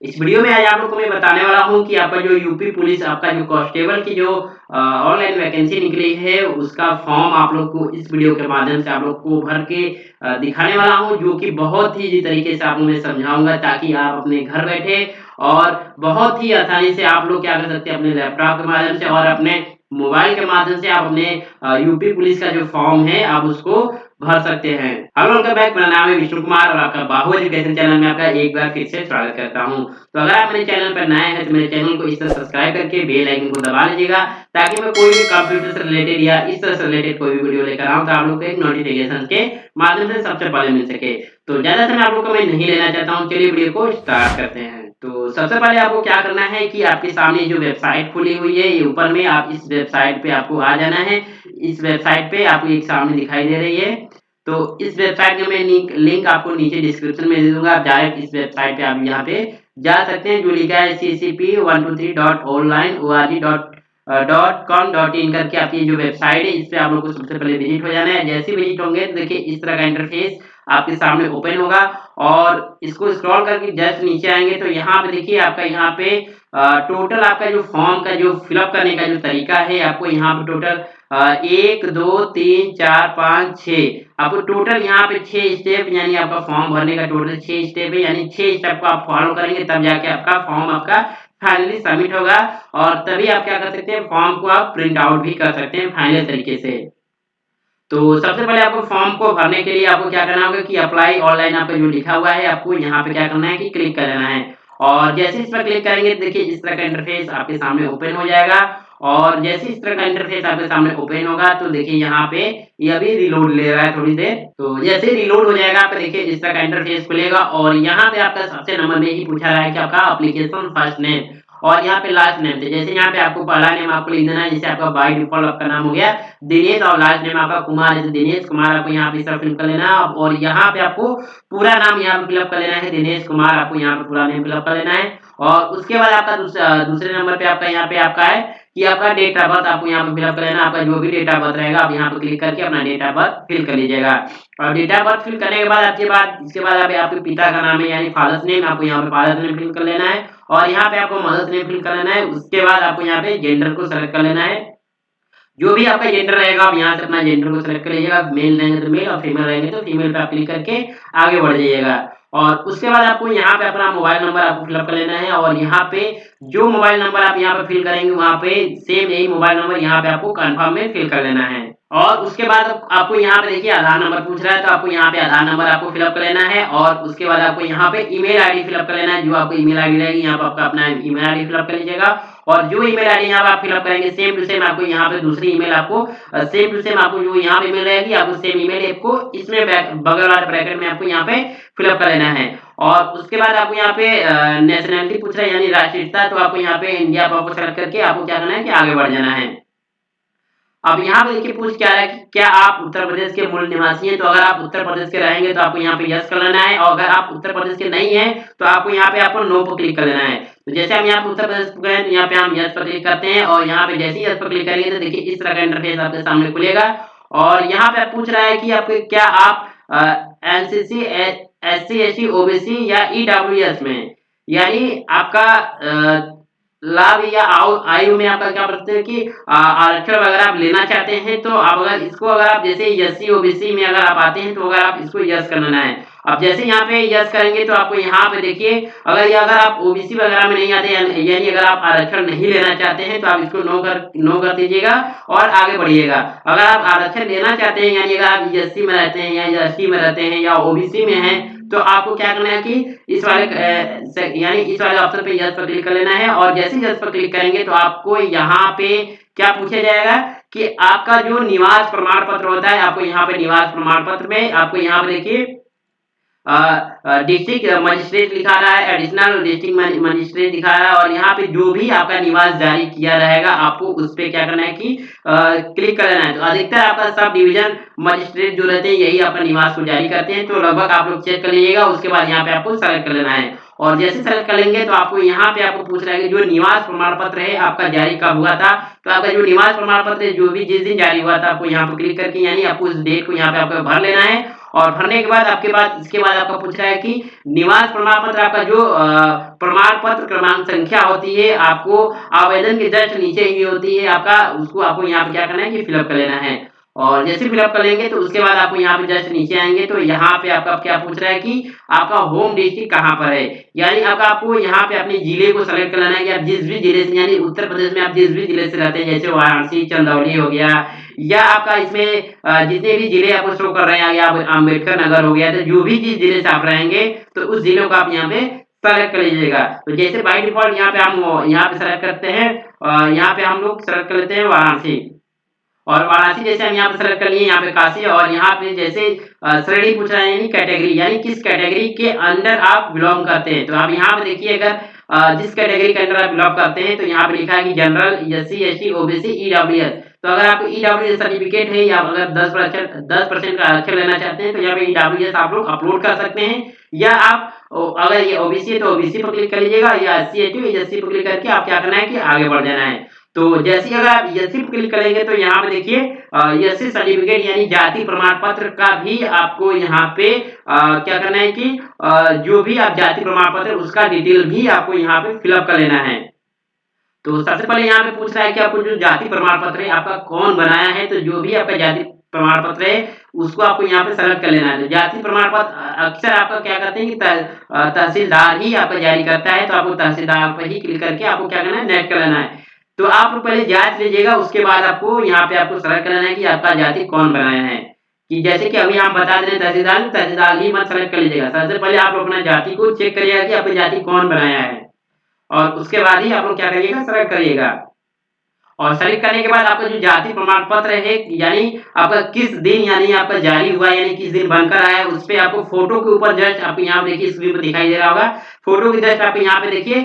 इस वीडियो में आज आप लोग को मैं बताने वाला हूँ कि आपका जो यूपी पुलिस आपका जो कांस्टेबल की जो ऑनलाइन वैकेंसी निकली है उसका फॉर्म आप लोग को इस वीडियो के माध्यम से आप लोग को भर के दिखाने वाला हूँ, जो कि बहुत ही तरीके से आप लोग मैं समझाऊंगा ताकि आप अपने घर बैठे और बहुत ही आसानी से आप लोग क्या कर सकते हैं, अपने लैपटॉप के माध्यम से और अपने मोबाइल के माध्यम से आप अपने यूपी पुलिस का जो फॉर्म है आप उसको भर सकते हैं। हेलो वेलकम बैक, मेरा नाम है विष्णु कुमार और आपका बाहु एजुकेशन चैनल में आपका एक बार फिर से स्वागत करता हूं। तो अगर आप मेरे चैनल पर नए हैं तो मेरे चैनल को इस तरह सब्सक्राइब करके बेल आइकन को दबा लीजिएगा ताकि मैं कोई भी कंप्यूटर से रिलेटेड या इस तरह से रिलेटेड कोई भी वीडियो लेकर आऊं तो आप लोग को एक नोटिफिकेशन के माध्यम से सबसे पहले मिल सके। तो ज्यादा समय आप लोग को मैं नहीं लेना चाहता हूँ, चलिए वीडियो को स्टार्ट करते हैं। तो सबसे पहले आपको क्या करना है कि आपके सामने जो वेबसाइट खुली हुई है, ये ऊपर में आप इस वेबसाइट पे आपको आ जाना है। इस वेबसाइट पे आपको एक सामने दिखाई दे रही है, तो इस वेबसाइट का मैं लिंक आपको नीचे डिस्क्रिप्शन में दे दूंगा। आप डायरेक्ट इस वेबसाइट पे आप यहाँ पे जा सकते हैं, जो लिखा है ccp123.online.org.com.in करके आपकी जो वेबसाइट है इस पे आप लोग को सबसे पहले विजिट हो जाना है। जैसे विजिट होंगे तो देखिए इस तरह का इंटरफेस आपके सामने ओपन होगा और इसको स्क्रॉल करके जस्ट नीचे आएंगे तो यहाँ पे देखिए आपका यहाँ पे टोटल आपका जो फॉर्म का जो फिलअप करने का जो तरीका है, आपको यहाँ पे टोटल 1 2 3 4 5 6 आपको टोटल यहाँ पे 6 स्टेप, यानी आपका फॉर्म भरने का टोटल 6 स्टेप है, यानी 6 स्टेप को आप फॉलो करेंगे तब जाके आपका फॉर्म आपका फाइनली सबमिट होगा और तभी आप क्या कर सकते हैं, फॉर्म को आप प्रिंट आउट भी कर सकते हैं फाइनल तरीके से। तो सबसे पहले आपको फॉर्म को भरने के लिए आपको क्या करना होगा कि अप्लाई ऑनलाइन आपका जो लिखा हुआ है आपको यहाँ पे क्या करना है कि क्लिक कर देना है और जैसे इस पर क्लिक करेंगे देखिए इस तरह का इंटरफेस आपके सामने ओपन हो जाएगा और जैसे इस तरह का इंटरफेस आपके सामने ओपन होगा तो देखिए यहाँ पे ये अभी रिलोड ले रहा है थोड़ी देर। तो जैसे रिलोड हो जाएगा आपका देखिए इस तरह का इंटरफेस खुलेगा और यहाँ पे आपका सबसे नंबर में ही पूछा रहा है कि आपका एप्लीकेशन फर्स्ट नेम और यहाँ पे लास्ट नेम से, जैसे यहाँ पे आपको पहला नेम आपको लिख देना है, जैसे आपका बाय डिफॉल्ट आपका नाम हो गया दिनेश और लास्ट नेम आपका कुमार, जैसे दिनेश कुमार आपको यहाँ पे इस तरह फिल कर लेना है और यहाँ पे आपको पूरा नाम यहाँ पे फिलअप कर लेना है दिनेश कुमार, आपको यहाँ पे पूरा नेम फिलअप कर लेना है और उसके बाद आपका दूसरे नंबर पे आपका यहाँ पे आपका है कि आपका डेट ऑफ बर्थ आपको यहाँ पे फिलअप कर लेना। आपका जो भी डेट ऑफ बर्थ रहेगा आप यहाँ पे क्लिक करके अपना डेट ऑफ बर्थ फिल कर लीजिएगा और डेट ऑफ बर्थ फिल करने के बाद इसके बाद आपके पिता का नाम है यानी फादर्स नेम, आपको यहाँ पे फादर्स नेम फिल कर लेना है और यहाँ पे आपको मदर्स नेम फिल कर लेना है। उसके बाद आपको यहाँ पे जेंडर को सेलेक्ट कर लेना है, जो भी आपका जेंडर रहेगा आप यहाँ से अपना जेंडर को सेलेक्ट कर लीजिएगा, मेल रहेंगे तो मेल और फीमेल रहेंगे तो फीमेल पे आप क्लिक करके आगे बढ़ जाइएगा और उसके बाद आपको यहाँ पे अपना मोबाइल नंबर आपको फिलअप कर लेना है और यहाँ पे जो मोबाइल नंबर आप यहाँ पे फिल करेंगे वहाँ पे सेम यही मोबाइल नंबर यहाँ पे आपको कंफर्म में फिल कर लेना है और उसके बाद आपको यहाँ पे देखिए आधार नंबर पूछ रहा है तो आपको यहाँ पे आधार नंबर आपको फिलअप कर लेना है और उसके बाद आपको यहाँ पे ईमेल आईडी फिलअप कर लेना है। जो आपको ईमेल आईडी रहेगी यहाँ पे आपका अपना ईमेल आईडी फिलअप कर लीजिएगा और जो ईमेल आईडी यहाँ पे आप फिलअप करेंगे सेम टू सेम आपको यहाँ पे दूसरी ईमेल आपको सेम टू सेम आपको जो यहाँ पे ईमेल रहेगी आपको सेम ईमेल आपको इसमें बगल वाले ब्रैकेट में आपको यहाँ पे फिलअप कर लेना है और उसके बाद आपको यहाँ पे नेशनैलिटी पूछ रहा है यानी राष्ट्रीयता, तो आपको यहाँ पे इंडिया पर आपको सेलेक्ट करके आपको क्या करना है कि आगे बढ़ जाना है। अब यहाँ पे देखिए पूछ क्या रहा है कि क्या आप उत्तर प्रदेश के मूल निवासी हैं, तो अगर आप उत्तर प्रदेश के रहेंगे तो आपको यहाँ पे यस कर लेना है और अगर आप उत्तर प्रदेश के नहीं हैं तो आपको यहाँ पे आपको नो पर क्लिक कर लेना है। तो जैसे हम यहाँ पे उत्तर प्रदेश गए तो यहाँ पे हम यस पर क्लिक करते हैं और यहाँ पे जैसे ही यस पर क्लिक करेंगे तो देखिए इस तरह का इंटरफेस आपके सामने खुलेगा और यहाँ पे पूछ रहा है कि आपके क्या आप एनसीसी एससी एसटी ओबीसी या ईडब्ल्यूएस में, यानी आपका लाभ या आयु में आपका क्या बोलते हैं कि आरक्षण अगर आप लेना चाहते हैं तो आप अगर इसको अगर आप जैसे एससी ओबीसी में अगर आप आते हैं तो अगर आप इसको यस कर लेना है। अब जैसे यहाँ पे यस करेंगे तो आपको यहाँ पे देखिए अगर आप ओबीसी वगैरह में नहीं आते यानी अगर आप आरक्षण नहीं लेना चाहते हैं तो आप इसको नो कर दीजिएगा और आगे बढ़िएगा। अगर आप आरक्षण लेना चाहते हैं यानी अगर आप एससी में रहते हैं या एसटी में रहते हैं या ओबीसी में हैं तो आपको क्या करना है कि इस वाले ऑप्शन पे यस पर क्लिक कर लेना है और जैसे यस पर क्लिक करेंगे तो आपको यहाँ पे क्या पूछा जाएगा कि आपका जो निवास प्रमाण पत्र होता है, आपको यहाँ पे निवास प्रमाण पत्र में आपको यहाँ पे देखिए डिस्ट्रिक्ट मजिस्ट्रेट लिखा रहा है, एडिशनल डिस्ट्रिक्ट मजिस्ट्रेट दिखा रहा है और यहाँ पे जो भी आपका निवास जारी किया रहेगा आपको उस पे क्या करना है कि क्लिक कर लेना है। तो अधिकतर आपका सब डिवीजन मजिस्ट्रेट जो रहते हैं यही आपका निवास को जारी करते हैं, तो लगभग आप लोग चेक कर लीजिएगा। उसके बाद यहाँ पे आपको सेलेक्ट कर लेना है और जैसे सेलेक्ट कर लेंगे तो आपको यहाँ पे आपको पूछ रहा है कि जो निवास प्रमाण पत्र है आपका जारी कब हुआ था, तो आपका जो निवास प्रमाण पत्र जो भी जिस दिन जारी हुआ था आपको यहाँ पे क्लिक करके यानी आपको उस डेट को यहाँ पे आपको भर लेना है और भरने के बाद आपके बाद इसके बाद आपका पूछ रहा है कि निवास प्रमाण पत्र, आपका जो प्रमाण पत्र क्रमांक संख्या होती है, आपको आवेदन के जस्ट नीचे ही होती है आपका, उसको आपको यहाँ पे क्या करना है कि फिलअप कर लेना है। और जैसे फिलअप कर लेंगे तो उसके बाद आपको यहाँ पे जस्ट नीचे आएंगे तो यहाँ पे आपका क्या पूछ रहा है कि आपका होम डिस्ट्रिक्ट कहाँ पर है, यानी अब आपको यहाँ पे अपने जिले को सेलेक्ट कर लेना है कि आप जिस भी जिले से, यानी उत्तर प्रदेश में आप जिस भी जिले से रहते हैं, जैसे वाराणसी, चंदौली हो गया, या आपका इसमें जितने भी जिले आपको शो कर रहे हैं, या अम्बेडकर नगर हो गया, तो जो भी जिस जिले से आप रहेंगे तो उस जिले को आप यहाँ पे सेलेक्ट कर लीजिएगा। तो जैसे बाय डिफॉल्ट यहाँ पे हम यहाँ पे सेलेक्ट करते हैं, यहाँ पे हम लोग सेलेक्ट कर लेते हैं वाराणसी, और वाराणसी जैसे हम यहाँ पे सेलेक्ट कर लिए, यहाँ पे काशी, और यहाँ पे जैसे श्रेणी पूछ रहे हैं यानी कैटेगरी, यानी किस कैटेगरी के अंडर आप बिलोंग करते हैं। तो आप यहाँ पे देखिए, अगर जिस कैटेगरी के अंडर आप बिलोंग करते हैं तो यहाँ पे लिखा है कि general, SC, ST, OBC, EWS. तो अगर आपको ईडब्ल्यूएस सर्टिफिकेट है, या अगर 10% का आरक्षण लेना चाहते हैं तो यहाँ पे ईडब्ल्यूएस आप लोग अपलोड कर सकते हैं, या आप अगर ये ओबीसी है तो ओबीसी पर क्लिक कर लीजिएगा, या एससी, एसटी, एससी पर क्लिक करके आप क्या करना है कि आगे बढ़ जाना है। तो जैसे ही अगर आप एससी पर क्लिक करेंगे तो यहाँ पे देखिए एससी सर्टिफिकेट यानी जाति प्रमाण पत्र का भी आपको यहाँ पे क्या करना है कि जो भी आप जाति प्रमाण पत्र उसका डिटेल भी आपको यहाँ पे फिलअप कर लेना है। तो सबसे पहले यहाँ पे पूछ रहा है कि आपको जो जाति प्रमाण पत्र है आपका कौन बनाया है, तो जो भी आपका जाति प्रमाण पत्र है उसको आपको यहाँ पे सेलेक्ट कर लेना है। तो जाति प्रमाण पत्र अक्सर आपका क्या करते हैं कि तहसीलदार ही आपका जारी करता है, तो आपको तहसीलदार पर ही क्लिक करके आपको क्या करना है, नेक्स्ट कर लेना है। तो आप पहले जांच लीजिएगा, उसके बाद आपको यहाँ पे आपको सेलेक्ट कर लेना है कि आपका जाति कौन बनाया है। कि जैसे कि अभी हम बता दे रहे हैं तहसीलदार ही मत सेलेक्ट कर लीजिएगा, सबसे पहले आप अपना जाति को चेक करिएगा कि आपकी जाति कौन बनाया है, और उसके बाद ही आप लोग क्या करिएगा, सेलेक्ट करिएगा। और सेलेक्ट करने के बाद आपका जो जाति प्रमाण पत्र है, यानी आपका किस दिन यानी आपका जारी हुआ, यानी किस दिन बनकर आया है, उस पे आपको फोटो के ऊपर जस्ट आपको यहाँ पे देखिए स्क्रीन पर दिखाई दे रहा होगा, फोटो की जस्ट आपको यहाँ पे देखिए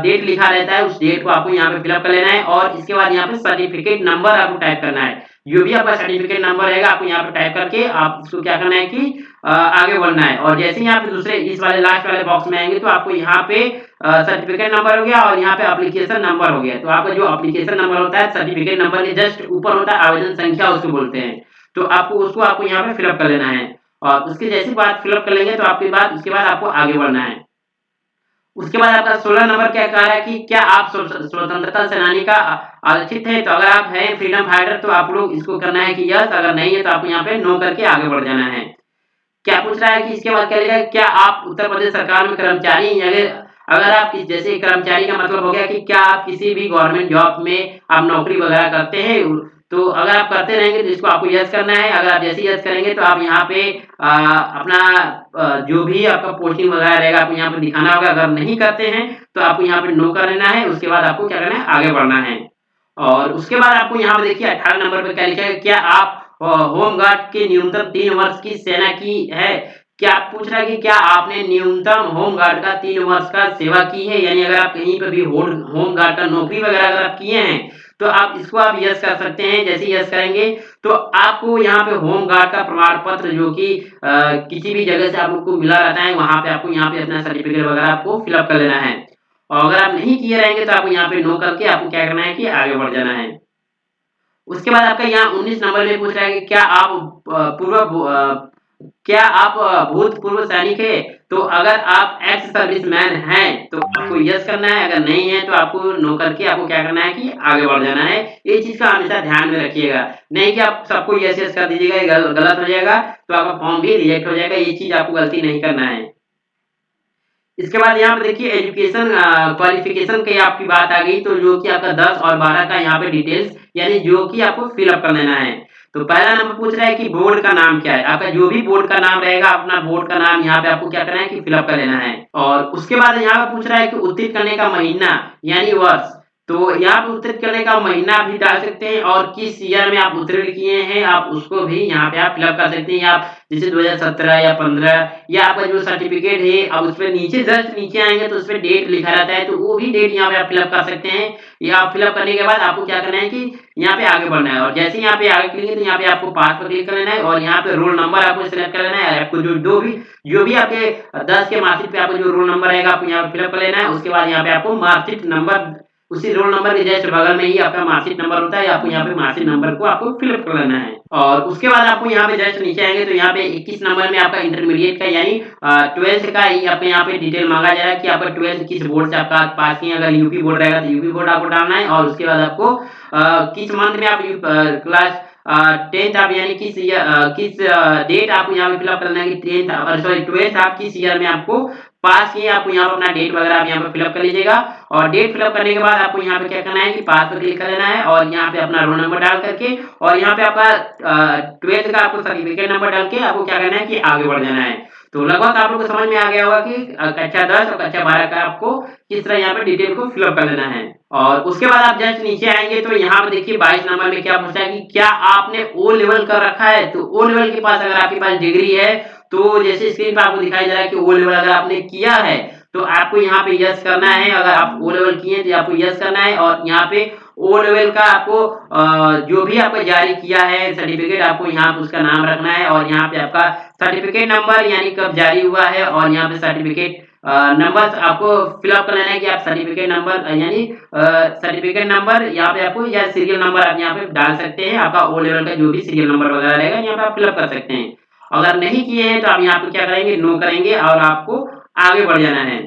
डेट लिखा रहता है, उस डेट को आपको यहाँ पे फिलअप कर लेना है, और इसके बाद यहाँ पे सर्टिफिकेट नंबर आपको टाइप करना है। जो भी आपका सर्टिफिकेट नंबर रहेगा आपको यहाँ पे टाइप करके आप इसको क्या करना है कि आगे बढ़ना है। और जैसे ही यहाँ पे दूसरे इस वाले लास्ट वाले बॉक्स में आएंगे तो आपको यहाँ पे सर्टिफिकेट नंबर हो गया, और यहाँ पे एप्लीकेशन नंबर हो गया। तो आपका जो एप्लीकेशन नंबर होता है सर्टिफिकेट नंबर के जस्ट ऊपर होता है आवेदन संख्या, उसको बोलते हैं। तो आपको उसको आपको यहाँ पे फिलअप कर लेना है, और उसके जैसी बात फिलअप कर लेंगे तो आपके बाद उसके बाद आपको आगे बढ़ना है। उसके बाद आपका 16 नंबर क्या कह रहा है कि क्या आप स्वतंत्रता सेनानी का आरक्षित है। तो अगर आप हैं फ्रीडम फाइटर तो आप लोग इसको करना है कि यस, अगर नहीं है तो आपको यहाँ पे नो करके आगे बढ़ जाना है। क्या पूछ रहा है कि इसके बाद क्या लिखा है, क्या आप उत्तर प्रदेश सरकार में कर्मचारी हैं। अगर आप जैसे कर्मचारी का मतलब हो गया कि क्या आप किसी भी गवर्नमेंट जॉब में आप नौकरी वगैरह करते हैं, तो अगर आप करते रहेंगे तो इसको आपको यस करना है। अगर आप जैसे यस करेंगे तो आप यहाँ पे अपना जो भी आपका पोस्टिंग वगैरह रहेगा आपको यहाँ पे दिखाना होगा। अगर नहीं करते हैं तो आपको यहाँ पे नो कर लेना है, उसके बाद आपको क्या करना है, आगे बढ़ना है। और उसके बाद आपको यहाँ पे देखिए 18 नंबर पे क्या लिखा है, क्या आप होमगार्ड के न्यूनतम 3 वर्ष की सेना की है। क्या पूछ रहा है कि क्या आपने न्यूनतम होमगार्ड का 3 वर्ष का सेवा की है, यानी अगर आप कहीं पर भी होमगार्ड का नौकरी वगैरह अगर आप किए हैं तो आप इसको आप यस कर सकते हैं। जैसे यस करेंगे तो आपको यहाँ पे होमगार्ड का प्रमाण पत्र जो कि किसी भी जगह से आपको मिला रहता है, वहां पे आपको यहाँ पे अपना सर्टिफिकेट वगैरह आपको फिलअप कर लेना है। और अगर आप नहीं किए रहेंगे तो आपको यहाँ पे नो करके आपको क्या करना है कि आगे बढ़ जाना है। उसके बाद आपका यहाँ 19 नंबर में पूछ रहा है कि क्या आप भूतपूर्व सैनिक है। तो अगर आप एक्स सर्विसमैन हैं तो आपको यस करना है, अगर नहीं है तो आपको नो करके आपको क्या करना है कि आगे बढ़ जाना है। ये चीज का हमेशा ध्यान में रखिएगा, नहीं कि आप सबको यस यस कर दीजिएगा, ये गलत हो जाएगा तो आपका फॉर्म भी रिजेक्ट हो जाएगा। ये चीज आपको गलती नहीं करना है। इसके बाद यहाँ पे देखिए एजुकेशन क्वालिफिकेशन की आपकी बात आ गई, तो जो कि आपका 10 और 12 का यहाँ पे डिटेल्स यानी जो कि आपको फिलअप कर लेना है। तो पहला नंबर पूछ रहा है कि बोर्ड का नाम क्या है। आपका जो भी बोर्ड का नाम रहेगा अपना बोर्ड का नाम यहाँ पे आपको क्या करना है कि फिलअप कर लेना है। और उसके बाद यहाँ पे पूछ रहा है कि उत्तीर्ण करने का महीना यानी वर्ष। तो यहाँ पे उत्तीर्ण करने का महीना भी डाल सकते हैं, और किस ईयर में आप उत्तीर्ण किए हैं आप उसको भी यहाँ पे आप फिलअप कर सकते हैं। आप जैसे 2017 या 15 या आपका जो सर्टिफिकेट है अब उसपे नीचे जस्ट नीचे आएंगे तो उसपे डेट लिखा रहता है, तो वो भी डेट यहाँ पे आप फिलअप कर सकते हैं। या आप फिलअप करने के बाद आपको क्या करना है कि यहाँ पे आगे बढ़ना है, और जैसे यहाँ पे आगे क्लिक तो यहाँ पे आपको पास पर क्लिक कर लेना है, और यहाँ पे रोल नंबर आपको सिलेक्ट कर लेना है। आपको जो भी आपके 10 के मार्कशीट पे आपको जो रोल नंबर रहेगा आपको यहाँ पे फिलअप कर लेना है। उसके बाद यहाँ पे आपको मार्कशीट नंबर उसी रोल नंबर के जस्ट बगल में ही आपका मार्कशीट नंबर होता है, आपको यहाँ पे मार्कशीट नंबर को आपको फिलअप कर लेना है। और उसके बाद आपको यहाँ पे जस्ट नीचे आएँगे तो यहाँ पे 21 नंबर में आपका इंटरमीडिएट का यानी 12th का ही आपको यहाँ पे डिटेल माँगा जा रहा है कि आपका 12th किस बोर्ड से आपका पास किए, अगर यूपी बोर्ड रहेगा तो यूपी बोर्ड आपको डालना है और उसके बाद आपको किस मंथ में आप क्लास 10th आप यानी किस डेट आपको यहाँ पे फिलअप करना है कि 10th सॉरी 12th आप किस ईयर में आपको पास किए, आपको यहाँ पे अपना डेट वगैरह आप यहाँ पे फिलअप कर लीजिएगा। और डेट फिलअप करने के बाद आपको यहाँ पे क्या करना है कि पास पे क्लिक कर लेना है और यहाँ पे अपना रोल नंबर डाल करके और यहाँ पे आपका 12th का आपको सर्टिफिकेट नंबर डाल के आपको क्या करना है कि आगे बढ़ जाना है। तो लगभग आप लोग को समझ में आ गया होगा कि कक्षा 10 और कक्षा 12 का आपको किस तरह यहाँ पे डिटेल को फिलअप कर लेना है। और उसके बाद आप जस्ट नीचे आएंगे तो यहाँ पे देखिए 22 नंबर में क्या पूछा है कि क्या आपने ओ लेवल कर रखा है। तो ओ लेवल के पास अगर आपके पास डिग्री है तो जैसे स्क्रीन पर आपको दिखाई दे रहा है कि ओ लेवल अगर आपने किया है तो आपको यहाँ पे यस करना है। अगर आप ओ लेवल किए तो आपको यस करना है और यहाँ पे ओ लेवल का आपको जो भी आपको जारी किया है सर्टिफिकेट आपको यहाँ पे उसका नाम रखना है और यहाँ पे आपका सर्टिफिकेट नंबर यानी कब जारी हुआ है और यहाँ पे सर्टिफिकेट नंबर आपको फिलअप कर लेना है कि आप सर्टिफिकेट नंबर यानी सर्टिफिकेट नंबर यहाँ पे आपको या सीरियल नंबर आप यहाँ पे डाल सकते हैं। आपका ओ लेवल का जो भी सीरियल नंबर वगैरह रहेगा यहाँ पे आप फिलअप कर सकते हैं। अगर नहीं किए हैं तो आप यहाँ पे क्या करेंगे, नो करेंगे और आपको आगे बढ़ जाना है।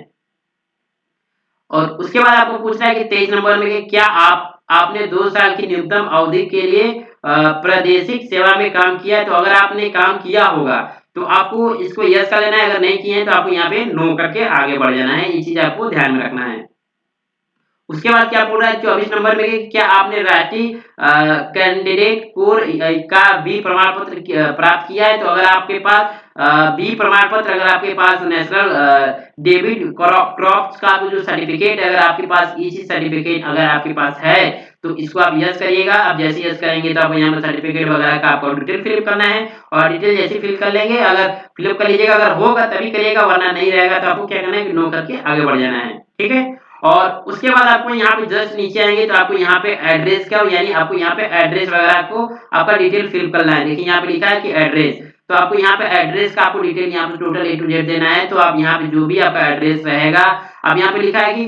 और उसके बाद आपको पूछना है कि 23 नंबर में कि क्या आपने 2 साल की न्यूनतम अवधि के लिए प्रादेशिक सेवा में काम किया है। तो अगर आपने काम किया होगा तो आपको इसको यस कर लेना है, अगर नहीं किए हैं तो आपको यहाँ पे नो करके आगे बढ़ जाना है। ये चीज आपको ध्यान में रखना है। उसके बाद क्या बोल रहा है 24 नंबर में कि क्या आपने राष्ट्रीय कैंडिडेट कोर का बी प्रमाण पत्र प्राप्त किया है। तो अगर आपके पास बी प्रमाण पत्र, अगर आपके पास नेशनल डेबिट क्रॉप्स का जो सर्टिफिकेट है, अगर आपके पास इसी सर्टिफिकेट अगर आपके पास है तो इसको आप यस करिएगा। अब जैसे यस करेंगे तो आपको यहाँ पर सर्टिफिकेट वगैरह का आपको डिटेल फिल करना है और डिटेल जैसे फिल कर लेंगे, अगर फिलअप कर लीजिएगा, अगर होगा तभी करिएगा वरना नहीं रहेगा तो आपको क्या करना है कि नो करके आगे बढ़ जाना है। ठीक है। और उसके बाद आपको यहाँ पे जस्ट नीचे आएंगे तो आपको यहाँ पे एड्रेस का यानी आपको यहाँ पे एड्रेस वगैरह को आपका डिटेल फिल करना है। देखिए यहाँ पे लिखा है कि एड्रेस, तो आपको यहाँ पे एड्रेस का आपको डिटेल यहाँ पे टोटल A to Z देना है। तो आप यहाँ पे जो भी आपका एड्रेस रहेगा, अब यहाँ पे लिखा है कि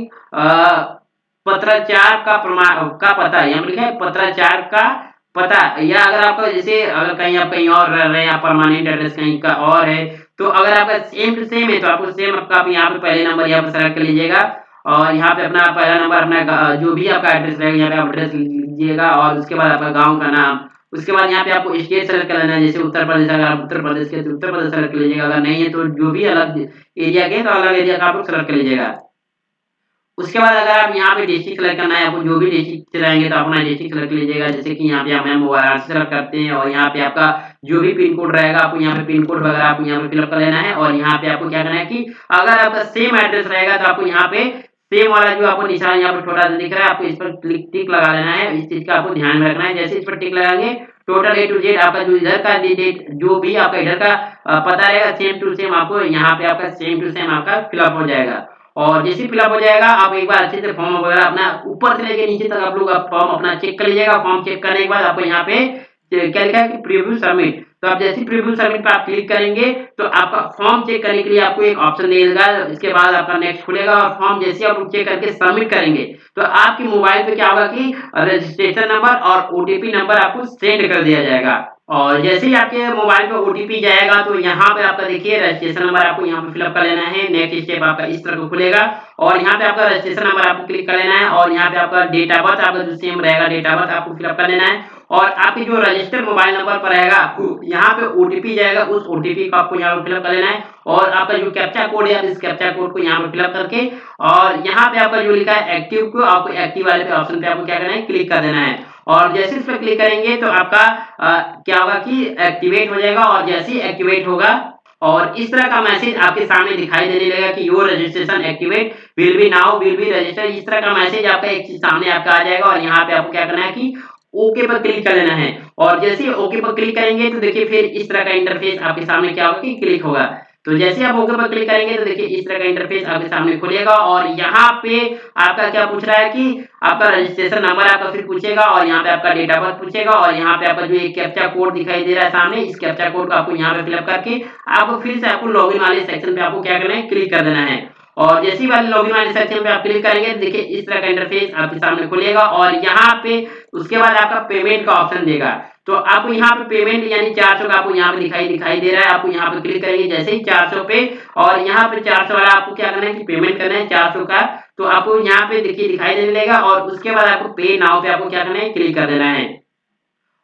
पत्राचार का प्रमाण का पता, यहाँ पे लिखा है पत्राचार का पता, या अगर आपका जैसे अगर कहीं आप कहीं और रह रहे हैं या परमानेंट एड्रेस कहीं का और है तो अगर आपका सेम टू सेम है तो आपको सेम आपका आप यहाँ पे पहले नंबर यहाँ पे सेलेक्ट कर लीजिएगा और यहाँ पे अपना पहला नंबर अपना जो भी आपका एड्रेस रहेगा यहाँ पे आप एड्रेस लीजिएगा और उसके बाद आपका गांव का नाम, उसके बाद यहाँ पे आपको स्टेट सेलेक्ट कर लेना है। जैसे उत्तर प्रदेश, अगर आप उत्तर प्रदेश के तो उत्तर प्रदेश सेलेक्ट कर लीजिएगा, अगर नहीं है तो जो भी अलग एरिया के तो अलग एरिया का आप लोग सेलेक्ट कर लीजिएगा। उसके बाद अगर आप यहाँ पे डिस्ट्रिक्ट सेलेक्ट करना है, आपको जो भी डिस्ट्रिक्ट से रहेंगे तो अपना डिस्ट्रिक्ट सेलेक्ट लीजिएगा। जैसे कि यहाँ पे हम वाराणसी सेलेक्ट करते हैं और यहाँ पे आपका जो भी पिन कोड रहेगा आपको यहाँ पे पिन कोड वगैरह आपको यहाँ पे फिलअप कर लेना है। और यहाँ पे आपको क्या करना है कि अगर आपका सेम एड्रेस रहेगा तो आपको यहाँ पे सेम वाला जो आपको निशान यहाँ पे छोटा सा दिख रहा है आपको इस पर टिक लगा लेना है। इस चीज का आपको ध्यान में रखना है। जैसे इस पर टिक लगाएंगे टोटल A to Z आपका जो इधर का डेट जो भी आपका इधर का पता रहेगा सेम टू सेम आपको यहाँ पे आपका सेम टू सेम आपका फिलअप हो जाएगा। और जैसे फिलअप हो जाएगा आप एक बार अच्छे से फॉर्म वगैरह अपना ऊपर से लेके नीचे तक आप लोग फॉर्म अपना चेक कर लीजिएगा। फॉर्म चेक करने के बाद आपको यहाँ पे क्या लिखा है कि प्रीव्यू सबमिट, तो आप जैसे प्रीव्यू सबमिट पे आप क्लिक करेंगे तो आपका फॉर्म चेक करने के लिए आपको एक ऑप्शन देगा। इसके बाद आपका नेक्स्ट खुलेगा और फॉर्म जैसे आप चेक करके सबमिट करेंगे तो आपके मोबाइल पे क्या होगा कि रजिस्ट्रेशन नंबर और ओटीपी नंबर आपको सेंड कर दिया जाएगा। और जैसे ही आपके मोबाइल पे ओटीपी जाएगा तो यहाँ पे आपका देखिए रजिस्ट्रेशन नंबर आपको यहाँ पे फिलअप कर लेना है। नेक्स्ट स्टेप आपका इस तरह का खुलेगा और यहाँ पे आपका रजिस्ट्रेशन नंबर आपको क्लिक कर लेना है और यहाँ पे आपका डेट ऑफ बर्थ आपका जो सेम रहेगा डेट ऑफ बर्थ आपको फिलअप कर लेना है। और आपके जो रजिस्टर्ड मोबाइल नंबर पर रहेगा आपको यहाँ पे ओटीपी जाएगा, उस ओटीपी को आपको यहाँ पे फिलअप कर लेना है। और आपका जो कैप्चा कोड है इस कैप्चा कोड को यहाँ पे फिलअप करके और यहाँ पे आपका जो लिखा है एक्टिव को आपको एक्टिव वाले पे ऑप्शन पे आपको क्या करना है क्लिक कर देना है। और जैसे इस पर क्लिक करेंगे तो आपका क्या होगा कि एक्टिवेट हो जाएगा। और जैसे ही एक्टिवेट होगा और इस तरह का मैसेज आपके सामने दिखाई देने लगेगा कि your registration activate will be now will be register, इस तरह का मैसेज आपका एक चीज सामने आपका आ जाएगा। और यहाँ पे आपको क्या करना है कि ओके पर क्लिक कर लेना है। और जैसे ही ओके पर क्लिक करेंगे तो देखिए फिर इस तरह का इंटरफेस आपके सामने क्या होगा कि क्लिक होगा। तो जैसे आप ओके पर क्लिक करेंगे तो देखिए इस तरह का इंटरफेस आपके सामने खुलेगा और यहाँ पे आपका क्या पूछ रहा है कि आपका रजिस्ट्रेशन नंबर आपका फिर पूछेगा और यहाँ पे आपका डेट ऑफ बर्थ पूछेगा और यहाँ पे आपका जो एक कैप्चा कोड दिखाई दे रहा है सामने, इस कैप्चा कोड को आपको यहाँ पे फिलअप करके आपको फिर से आपको लॉगिन वाले सेक्शन पे आपको क्या करना है क्लिक कर देना है। और जैसी वाले लॉगिन वाले सेक्शन पे आप क्लिक करेंगे, देखिए इस तरह का इंटरफेस आपके सामने खुलेगा और यहाँ पे उसके बाद आपका पेमेंट का ऑप्शन देगा। तो आपको यहाँ पे पेमेंट यानी 400 का आपको यहाँ पे दिखाई दे रहा है। आपको यहाँ पे क्लिक करेंगे जैसे ही 400 पे, और यहाँ पे 400 वाला आपको क्या करना है कि पेमेंट करना है 400 का। तो आपको यहाँ पे देखिए दिखाई देने लगेगा और उसके बाद आपको पे नाउ पे आपको क्या करना है, क्लिक कर देना है।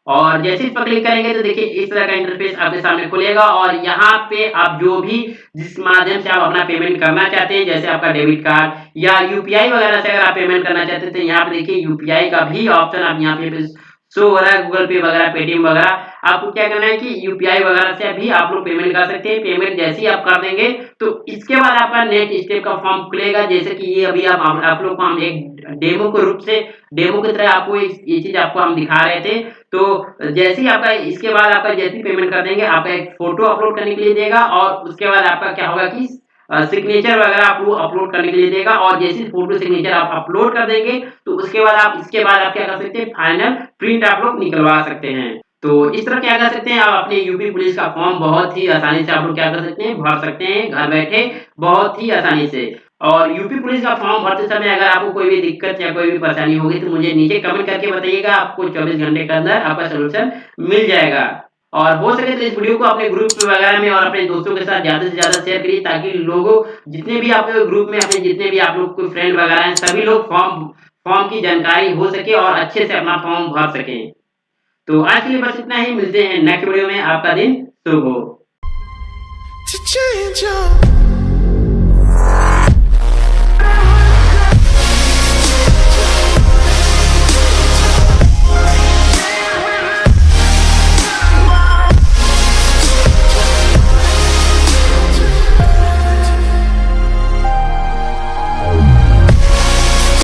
और जैसे इस पर क्लिक करेंगे तो देखिए इस तरह का इंटरफेस आपके सामने खुलेगा और यहाँ पे आप जो भी जिस माध्यम से आप अपना पेमेंट करना चाहते हैं, जैसे आपका डेबिट कार्ड या यूपीआई वगैरह से अगर आप पेमेंट करना चाहते हैं तो यहाँ पे देखिए यूपीआई का भी ऑप्शन आप यहाँ पे शो हो रहा है, गूगल पे वगैरह, पेटीएम वगैरह। आपको क्या करना है कि यूपीआई वगैरह से भी आप लोग पेमेंट कर सकते हैं। पेमेंट जैसे ही आप कर देंगे तो इसके बाद आपका नेक्स्ट स्टेप का फॉर्म खुलेगा। जैसे कि ये अभी आप लोग को हम एक डेमो के रूप से, डेमो की तरह आपको ये चीज आपको हम दिखा रहे थे। तो जैसे ही आपका इसके बाद आपका जैसे ही पेमेंट कर देंगे, आपका एक फोटो अपलोड करने के लिए देगा और उसके बाद आपका क्या होगा कि सिग्नेचर वगैरह आप अपलोड करने के लिए देगा। और जैसे फोटो सिग्नेचर आप अपलोड कर देंगे तो उसके बाद आप इसके बाद आप क्या कर सकते हैं, फाइनल प्रिंट आप लोग निकलवा सकते हैं। तो इस तरह क्या कर सकते हैं, आप अपने यूपी पुलिस का फॉर्म बहुत ही आसानी से आप लोग क्या कर सकते हैं, भर सकते हैं घर बैठे बहुत ही आसानी से। और यूपी पुलिस का फॉर्म भरते समय अगर आपको कोई भी दिक्कत या कोई भी परेशानी होगी तो मुझे नीचे कमेंट करके बताइएगा, आपको 24 घंटे के अंदर आपका सॉल्यूशन मिल जाएगा। और हो सके तो इस वीडियो को अपने ग्रुप वगैरह में और अपने दोस्तों के साथ ज़्यादा से ज़्यादा शेयर करिए, ताकि लोगों जितने भी आपके ग्रुप में अपने जितने भी आप लोग कोई फ्रेंड वगैरह हैं, सभी लोग फॉर्म फॉर्म की जानकारी हो सके और अच्छे से अपना फॉर्म भर सकें। तो आज के लिए बस इतना ही, मिलते हैं नेक्स्ट वीडियो में। आपका दिन शुभ हो।